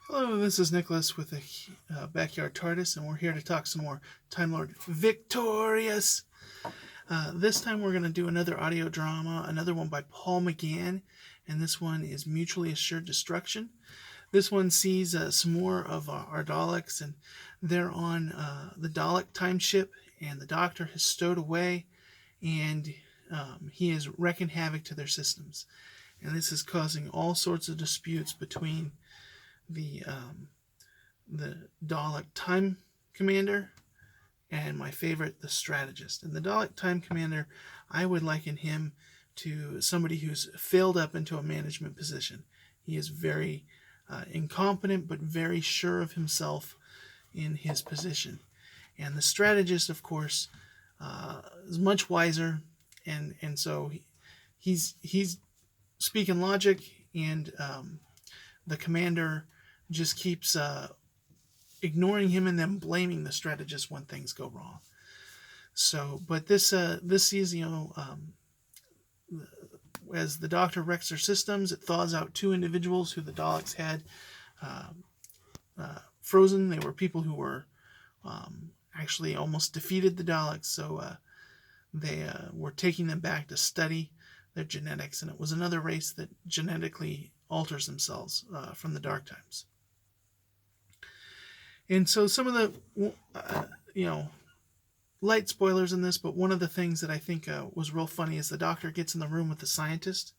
Hello, this is Nicholas with the Backyard TARDIS, and we're here to talk some more Time Lord Victorious. This time we're going to do another audio drama, another one by Paul Mcgann, and this one is Mutually Assured Destruction. This one sees some more of our Daleks, and they're on the Dalek time ship, and the Doctor has stowed away, and he is wreaking havoc to their systems. And this is causing all sorts of disputes between the the Dalek Time Commander and my favorite, the Strategist. And the Dalek Time Commander, I would liken him to somebody who's failed up into a management position. He is very incompetent, but very sure of himself in his position. And the Strategist, of course, is much wiser, and so he's speaking logic, and the commander just keeps ignoring him and then blaming the strategist when things go wrong. So, but this is, as the Doctor wrecks their systems, it thaws out two individuals who the Daleks had frozen. They were people who were actually almost defeated the Daleks, so they were taking them back to study their genetics, and it was another race that genetically alters themselves from the Dark Times. And so some of the, light spoilers in this, but one of the things that I think was real funny is the Doctor gets in the room with the scientist,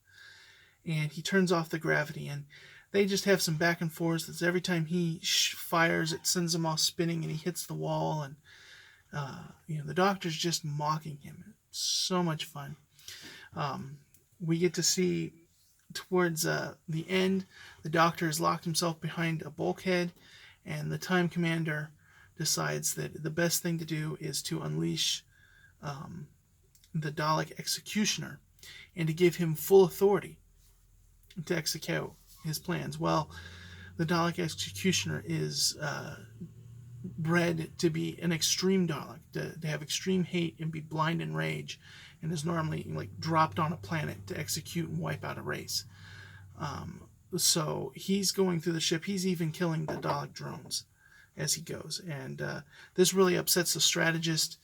and he turns off the gravity, and they just have some back and forth. That's every time he fires, it sends him off spinning, and he hits the wall, and the Doctor's just mocking him. It's so much fun. We get to see towards the end, the Doctor has locked himself behind a bulkhead, and the Time Commander decides that the best thing to do is to unleash the Dalek Executioner and to give him full authority to execute his plans. Well, the Dalek Executioner is bred to be an extreme Dalek, to have extreme hate and be blind in rage, and is normally dropped on a planet to execute and wipe out a race. So he's going through the ship. He's even killing the Dalek drones as he goes. And this really upsets the strategist.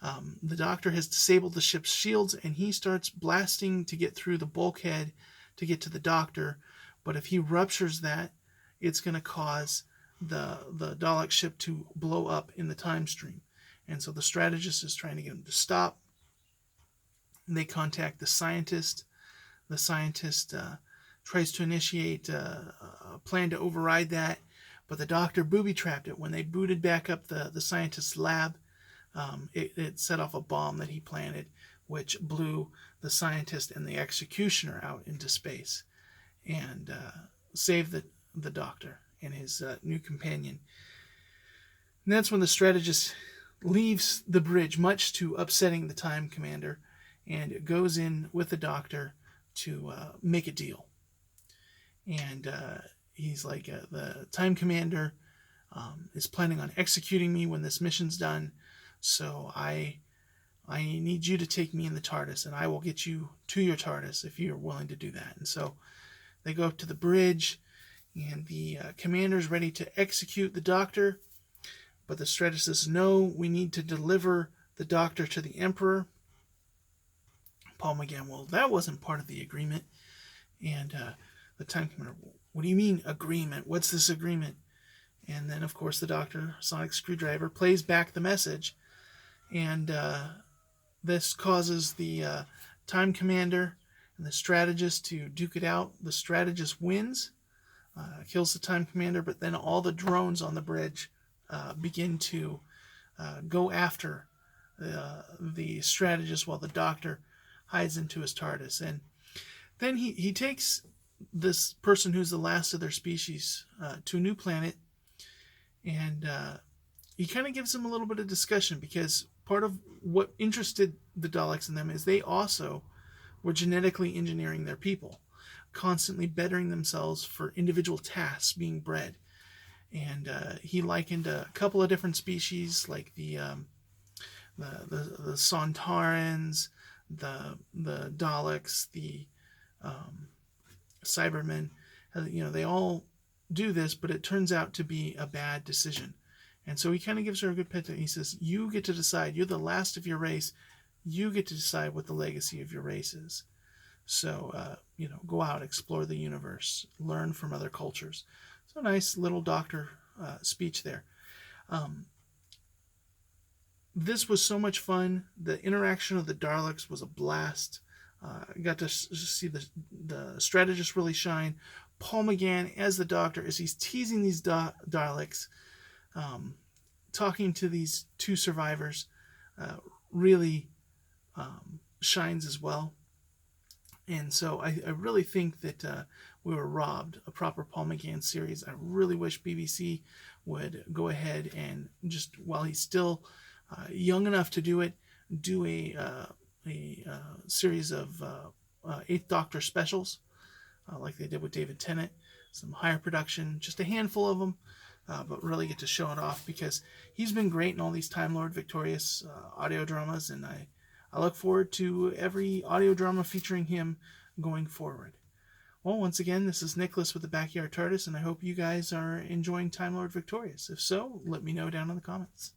The Doctor has disabled the ship's shields, and he starts blasting to get through the bulkhead to get to the Doctor. But if he ruptures that, it's going to cause the Dalek ship to blow up in the time stream. And so the strategist is trying to get him to stop. They contact the scientist. The scientist tries to initiate a plan to override that, but the Doctor booby-trapped it. When they booted back up the scientist's lab, it set off a bomb that he planted, which blew the scientist and the executioner out into space, and saved the Doctor and his new companion. And that's when the strategist leaves the bridge, much to upsetting the Time Commander, and goes in with the Doctor to make a deal. And he's like, the Time Commander is planning on executing me when this mission's done, so I need you to take me in the TARDIS, and I will get you to your TARDIS if you're willing to do that. And so they go up to the bridge, and the commander's ready to execute the Doctor, but the strategist says, no, we need to deliver the Doctor to the Emperor. Paul Mcgann, well, that wasn't part of the agreement. And the Time Commander, what do you mean agreement? What's this agreement? And then, of course, the Doctor, sonic screwdriver, plays back the message. And this causes the Time Commander and the strategist to duke it out. The strategist wins, kills the Time Commander, but then all the drones on the bridge begin to go after the strategist while the Doctor hides into his TARDIS. And then he takes this person who's the last of their species to a new planet, and he kind of gives them a little bit of discussion, because part of what interested the Daleks in them is they also were genetically engineering their people, constantly bettering themselves for individual tasks being bred. And he likened a couple of different species, like the Sontarans, the Daleks, the Cybermen. They all do this, but it turns out to be a bad decision. And so he kind of gives her a good pet. He says, you get to decide. You're the last of your race. You get to decide what the legacy of your race is. So, go out, explore the universe, learn from other cultures. So, nice little doctor speech there. This was so much fun. The interaction of the Daleks was a blast. I got to see the strategist really shine. Paul Mcgann as the Doctor, as he's teasing these Daleks, talking to these two survivors, really shines as well. And so I really think that we were robbed a proper Paul Mcgann series. I really wish BBC would go ahead and just, while he's still young enough to do it, do a series of Eighth Doctor specials, like they did with David Tennant. Some higher production, just a handful of them, but really get to show it off, because he's been great in all these Time Lord Victorious audio dramas, and I look forward to every audio drama featuring him going forward. Well, once again, this is Nicholas with the Backyard TARDIS, and I hope you guys are enjoying Time Lord Victorious. If so, let me know down in the comments.